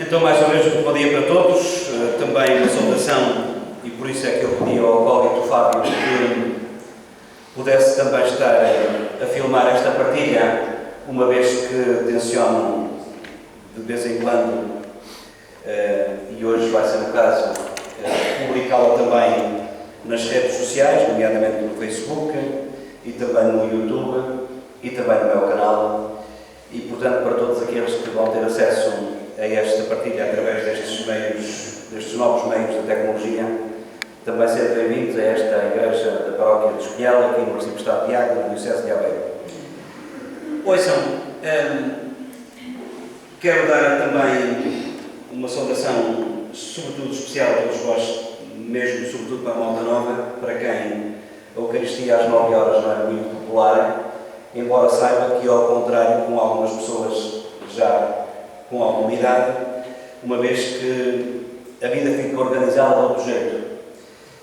Então, mais uma vez, um bom dia para todos. Também uma saudação, e por isso é que eu pedi ao Cólito Fábio que pudesse também estar a filmar esta partilha, uma vez que tenciono de vez em quando, e hoje vai ser o caso, publicá-la também nas redes sociais, nomeadamente no Facebook, e também no YouTube, e também no meu canal. E, portanto, para todos aqueles que vão ter acesso a esta partilha através destes meios, destes novos meios da tecnologia, também sejam bem-vindos a esta igreja da paróquia de Espanhol, aqui no Arciprestado de Águeda, no Diocese de Aveiro. Ouçam, quero dar também uma saudação, sobretudo especial a todos vós, mesmo sobretudo para a Malta Nova, para quem a Eucaristia às 9 horas não é muito popular, embora saiba que, ao contrário, com algumas pessoas já com alguma idade, uma vez que a vida fica organizada de outro jeito.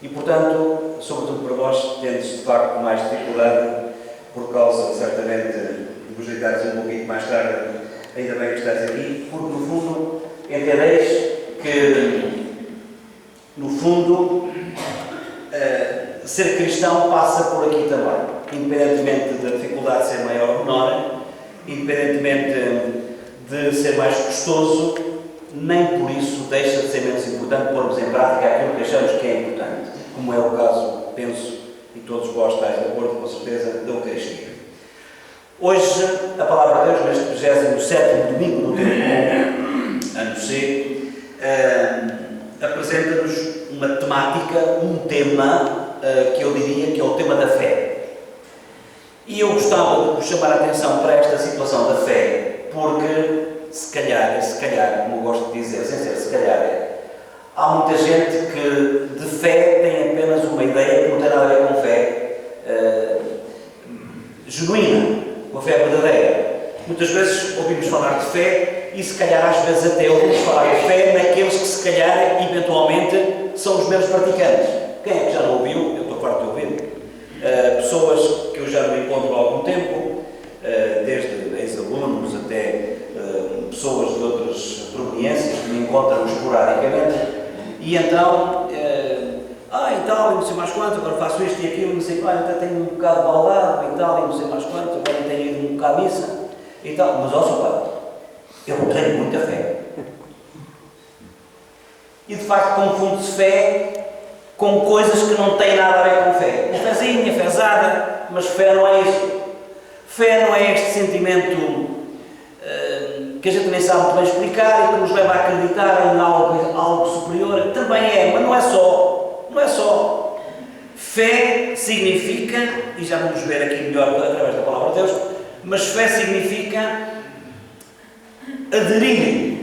E, portanto, sobretudo para vós, tendes de facto mais dificuldade, por causa, certamente, de vos deitares um pouquinho mais tarde, ainda bem que estás aqui, porque, no fundo, entendeis que, no fundo, ser cristão passa por aqui também. Independentemente da dificuldade de ser maior ou menor, independentemente de ser mais custoso, nem por isso deixa de ser menos importante pormos em prática aquilo que achamos que é importante, como é o caso, penso, e todos vós estáis de acordo, com certeza, da Eucaristia. Hoje, a Palavra de Deus, neste 27º domingo do tempo comum, ano C, apresenta-nos uma temática, um tema, que eu diria que é o tema da fé. E eu gostava de vos chamar a atenção para esta situação da fé, porque, se calhar, como eu gosto de dizer, sem ser se calhar, há muita gente que de fé tem apenas uma ideia que não tem nada a ver com fé genuína, com a fé verdadeira. Muitas vezes ouvimos falar de fé e, se calhar, às vezes até ouvimos falar de fé naqueles que, se calhar, eventualmente, são os meros praticantes. Quem é que já não ouviu? Eu estou farto de ouvir. Pessoas que eu já não encontro há algum tempo, desde ex-alunos até pessoas de outras proveniências que me encontram esporadicamente, e então, e tal, e não sei mais quanto, agora faço isto e aquilo, não sei quanto, até tenho um bocado de baldado e tal, e não sei mais quanto, agora tenho ido um bocado à missa e tal, mas ó, seu padre, eu tenho muita fé. E de facto confunde-se fé com coisas que não têm nada a ver com fé. Uma fezinha, fezada, mas fé não é isso. Fé não é este sentimento que a gente nem sabe muito bem explicar e que nos leva a acreditar em algo superior. Também é, mas não é só. Não é só. Fé significa, e já vamos ver aqui melhor através da Palavra de Deus, mas fé significa aderir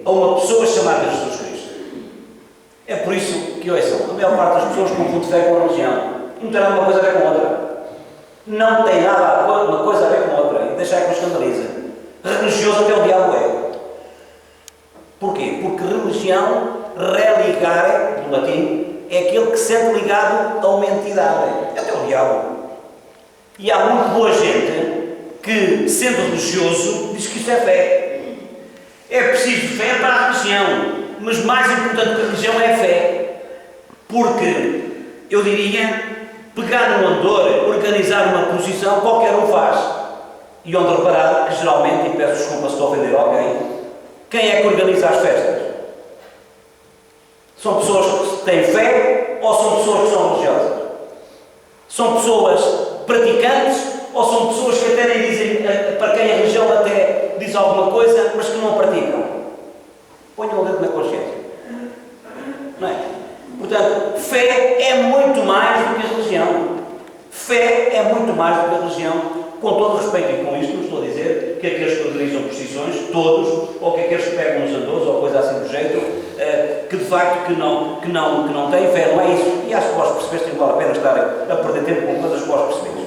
a uma pessoa chamada Jesus Cristo. É por isso que, ouçam, a maior parte das pessoas confunde fé com a religião. Não tem nada uma coisa a ver com outra. Não tem nada uma coisa a ver com outra. E deixa aí que me escandaliza. Religioso até o diabo é. Porquê? Porque religião, religare, do latim, é aquele que se sente ligado a uma entidade. Até o diabo. E há muito boa gente que, sendo religioso, diz que isso é fé. É preciso fé para a religião. Mas mais importante que a religião é a fé. Porque, eu diria, pegar num andor, organizar uma procissão, qualquer um faz. E onde reparar que geralmente, e peço desculpa se estou a ofender alguém, quem é que organiza as festas? São pessoas que têm fé ou são pessoas que são religiosas? São pessoas praticantes ou são pessoas que até nem dizem, para quem a religião até diz alguma coisa, mas que não a praticam? Ponham o dedo na consciência. Não é? Portanto, fé é muito mais do que a religião. Fé é muito mais do que a religião. Com todo o respeito, e com isto não estou a dizer que aqueles que organizam procissões, todos, ou que aqueles que pegam os andores, ou coisa assim do jeito, que de facto que não têm fé, não é isso. E acho que vós percebeste que não vale a pena estar a perder tempo com coisas que vós percebeste.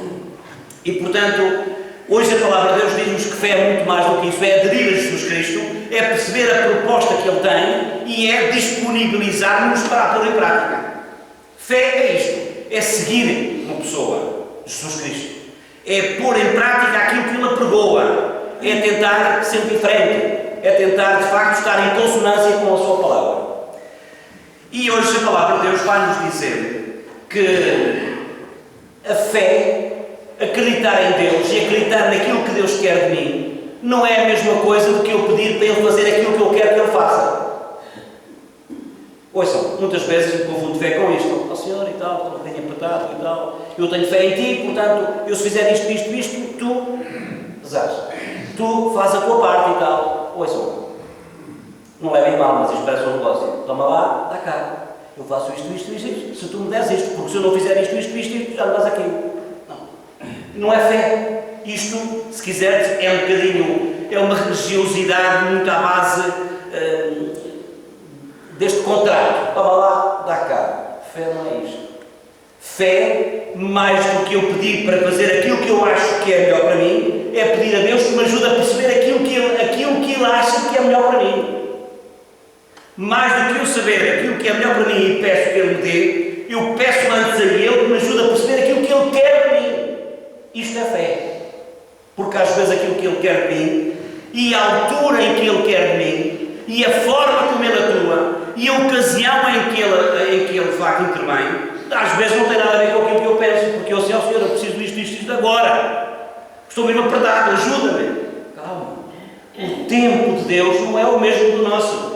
E, portanto, hoje a Palavra de Deus diz-nos que fé é muito mais do que isso, é aderir a Jesus Cristo, é perceber a proposta que Ele tem e é disponibilizar-nos para a pôr em prática. Fé é isto, é seguir uma pessoa, Jesus Cristo, é pôr em prática aquilo que Ele apregoa, é tentar ser diferente, é tentar, de facto, estar em consonância com a sua palavra. E hoje a palavra de Deus vai nos dizer que a fé, acreditar em Deus e acreditar naquilo que Deus quer de mim, não é a mesma coisa do que eu pedir para Ele fazer aquilo que eu quero que Ele faça. Ouçam, muitas vezes eu confundo fé com isto. Ó Senhor e tal, estou um bocadinho apertado e tal. Eu tenho fé em Ti, portanto, eu se fizer isto, Tu rezas. Tu fazes a tua parte e tal. Ouçam, não levem mal, mas isto parece um negócio. Toma lá, dá cá. Eu faço isto. Se tu me deres isto, porque se eu não fizer isto, já me dás aquilo. Não é fé. Isto, se quiseres, é um bocadinho, é uma religiosidade muito à base deste contrato. Toma lá, dá cá. Fé não é isto. Fé, mais do que eu pedir para fazer aquilo que eu acho que é melhor para mim, é pedir a Deus que me ajude a perceber aquilo que Ele acha que é melhor para mim. Mais do que eu saber aquilo que é melhor para mim e peço que Ele me dê, eu peço antes a Ele que me ajude a perceber aquilo que Ele quer de mim. Isto é fé. Porque às vezes aquilo que Ele quer de mim, e a altura em que Ele quer de mim, e a forma como Ele atua, e a ocasião em que Ele de facto intervém, às vezes não tem nada a ver com aquilo que eu penso, porque eu sei, Senhor, eu preciso disto agora. Estou mesmo apertado, ajuda-me. Calma. O tempo de Deus não é o mesmo do nosso.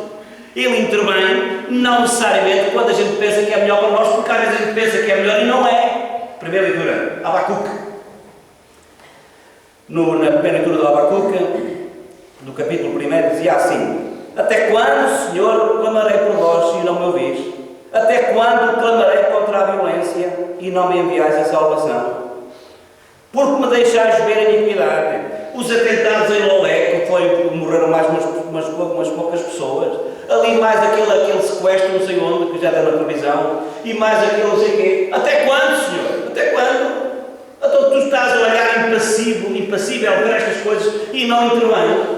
Ele intervém, não necessariamente quando a gente pensa que é melhor para nós, porque às vezes a gente pensa que é melhor e não é. Primeira leitura, Abacuque. Na primeira leitura do Abacuque, do capítulo 1, dizia assim: até quando, Senhor, clamarei por vós e não me ouvis? Até quando clamarei contra a violência e não me enviais a salvação? Porque me deixais ver a iniquidade, os atentados em Lolé, que morreram mais umas poucas pessoas, ali mais aquele sequestro não sei onde, que já deu na televisão, e mais aquele não sei o quê. Até quando, Senhor? Até quando? Então tu estás a olhar impassível para estas coisas e não intervém.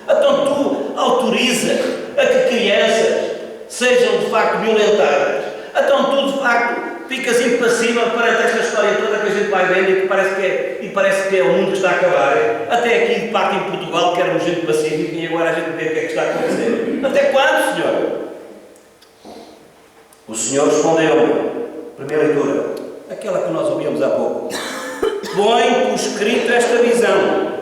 Então tu autorizas a que crianças sejam de facto violentadas. Então tu de facto ficas impassível perante esta história toda que a gente vai vendo e parece que é o mundo que está a acabar. Até aqui de parte em Portugal que era um gente pacífico e agora a gente vê o que é que está a acontecer. Até quando, Senhor? O Senhor respondeu-me, primeira leitura, aquela que nós ouvimos há pouco: põe por escrito esta visão,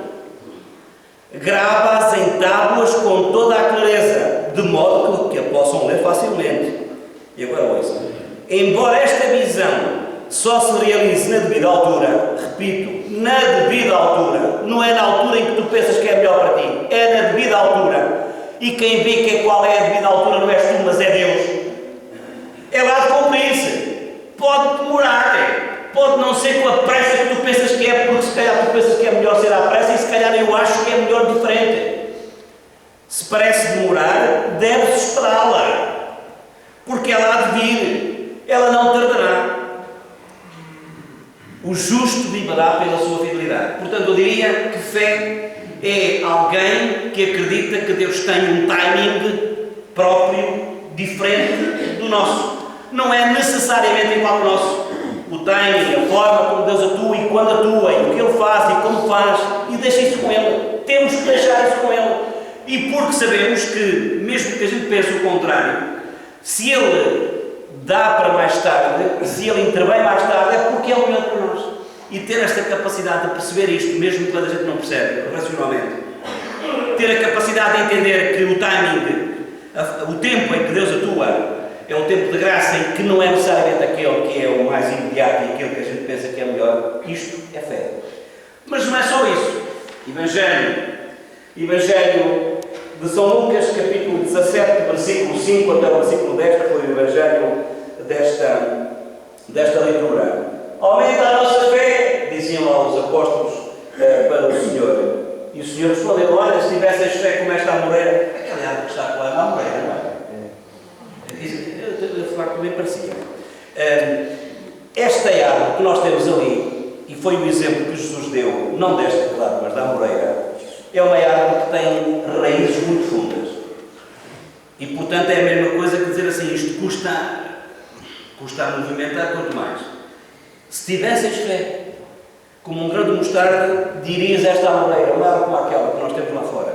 grava-as em tábuas com toda a clareza, de modo que a possam ler facilmente. E agora ouçam: embora esta visão só se realize na devida altura, repito, na devida altura, não é na altura em que tu pensas que é melhor para ti, é na devida altura, e quem vê qual é a devida altura não és tu, mas é Deus. Ela há de cumprir-se. Pode demorar, pode não ser com a pressa que tu pensas que é, porque se calhar tu pensas que é melhor ser à pressa e se calhar eu acho que é melhor diferente. Se parece demorar, deves esperá-la, porque ela há de vir, ela não tardará. O justo viverá pela sua fidelidade. Portanto, eu diria que fé é alguém que acredita que Deus tem um timing próprio, diferente do nosso. Não é necessariamente igual ao nosso. O timing, a forma como Deus atua e quando atua, e o que Ele faz e como faz, e deixa isso com Ele. Temos que deixar isso com Ele. E porque sabemos que, mesmo que a gente pense o contrário, se Ele dá para mais tarde, se Ele intervém mais tarde, é porque é o melhor para nós. E ter esta capacidade de perceber isto, mesmo quando a gente não percebe, racionalmente. Ter a capacidade de entender que o timing, o tempo em que Deus atua, é um tempo de graça em que não é necessariamente aquele que é o mais imediato e aquele que a gente pensa que é melhor. Isto é fé. Mas não é só isso. Evangelho de São Lucas, capítulo 17, versículo 5 até o versículo 10, que foi o Evangelho desta leitura. Aumenta a nossa fé, diziam lá os apóstolos para o Senhor. E o Senhor respondeu: olha, se tivesses fé como esta amoreira, aquela árvore que está a colar na amoreira, não é? De facto, bem parecia. Esta árvore que nós temos ali, e foi o exemplo que Jesus deu, não desta, claro, mas da amoreira, é uma árvore que tem raízes muito fundas. E, portanto, é a mesma coisa que dizer assim: isto custa a movimentar, quanto mais. Se tivesses fé, como um grão de mostarda, dirias esta amoreira, uma árvore como aquela que nós temos lá fora: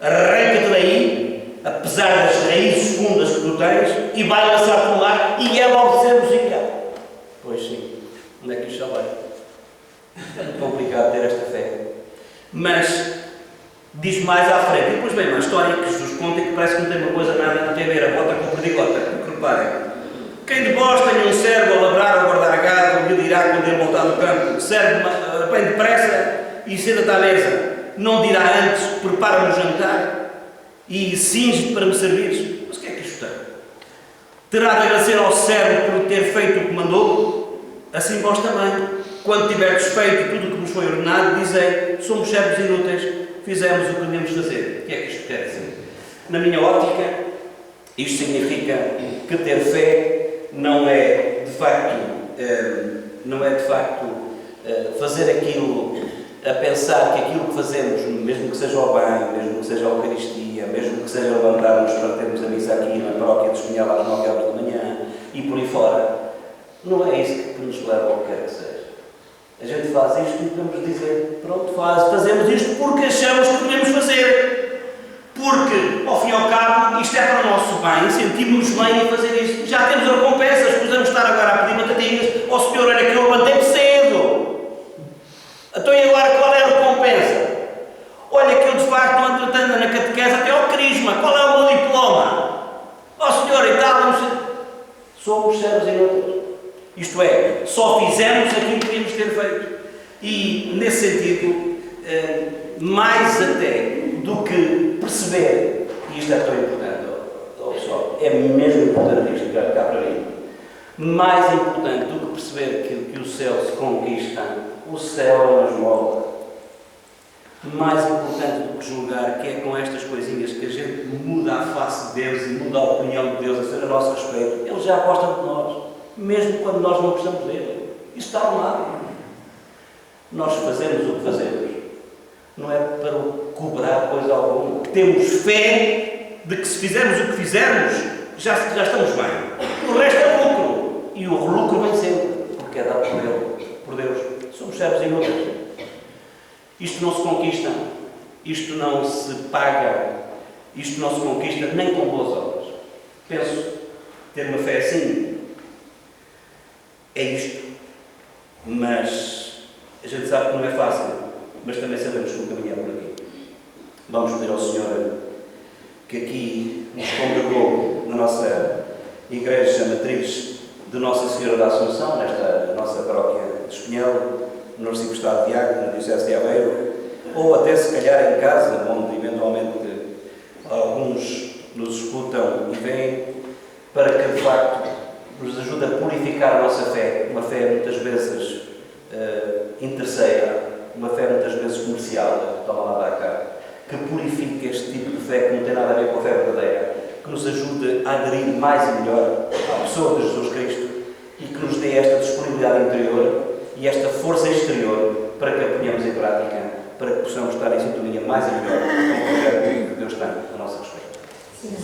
arranca-te daí, apesar das raízes fundas que tu tens, e vai lançar-te no mar, e é logo ser musical. Pois sim, onde é que isto já vai? É muito complicado ter esta fé. Mas diz mais à frente, e depois vem uma história que Jesus conta e que parece que não tem uma coisa nada a ver, a bota com a perdigota. Porque reparem, quem de vós tem um servo a labrar ou a guardar gado, lhe dirá quando ele voltar do campo, serve bem depressa e senta-te à mesa, não dirá antes, prepara-me o jantar e cinge-te para me servires? Mas o que é que isto tem? Terá de agradecer ao servo por ter feito o que mandou? Assim vós também, quando tiverdes feito tudo o que vos foi ordenado, dizei, somos servos inúteis, fizemos o que devemos fazer. O que é que isto quer dizer? Na minha ótica, isto significa que ter fé não é de facto fazer aquilo a pensar que aquilo que fazemos, mesmo que seja ao bem, mesmo que seja a Eucaristia, mesmo que seja levantar-nos para termos a missa aqui na paróquia de Espinhal às 9 horas da manhã e por aí fora, não é isso que nos leva ao que quer que seja. A gente faz isto e podemos dizer, pronto, fazemos isto porque achamos que devemos fazer. Porque, ao fim e ao cabo, isto é para o nosso bem, sentimos-nos bem a fazer isto. Já temos a recompensa, escusamos estar agora a pedir batatinhas, ó Senhor, olha que eu levantei-me cedo. Então e agora qual é a recompensa? Olha que eu de facto ando na catequese até ao crisma, qual é o meu diploma? Ó Senhor, e tal, somos servos inúteis. Isto é, só fizemos aquilo que devíamos ter feito. E, nesse sentido, mais até do que perceber, e isto é tão importante, pessoal, é mesmo importante isto cá para mim, mais importante do que perceber que o céu se conquista, o céu é uma esmola. Mais importante do que julgar que é com estas coisinhas que a gente muda a face de Deus e muda a opinião de Deus a ser a nosso respeito. Ele já gosta de nós, mesmo quando nós não gostamos dele. Isso está arrumado. Nós fazemos o que fazemos. Não é para cobrar coisa alguma. Temos fé de que se fizermos o que fizermos, já estamos bem. O resto é lucro. E o lucro vem sempre, porque é dado por Deus. Somos servos inúteis. Isto não se conquista, isto não se paga, isto não se conquista nem com boas obras. Penso, ter uma fé assim é isto. Mas a gente sabe que não é fácil, mas também sabemos que o caminho é por aqui. Vamos pedir ao Senhor que aqui nos congregou na nossa Igreja Matriz de Nossa Senhora da Assunção, nesta nossa paróquia de Espinhel, no Arciprestado de Águeda, na Diocese de Aveiro, ou até se calhar em casa, onde eventualmente alguns nos escutam e veem, para que de facto nos ajude a purificar a nossa fé, uma fé muitas vezes interesseira, uma fé muitas vezes comercial, toma lá da cá, que purifique este tipo de fé que não tem nada a ver com a fé verdadeira, que nos ajude a aderir mais e melhor à pessoa de Jesus Cristo e que nos dê esta disponibilidade interior e esta força exterior para que a ponhamos em prática, para que possamos estar em sintonia mais e melhor com o projeto que Deus tem a nosso respeito. Sim.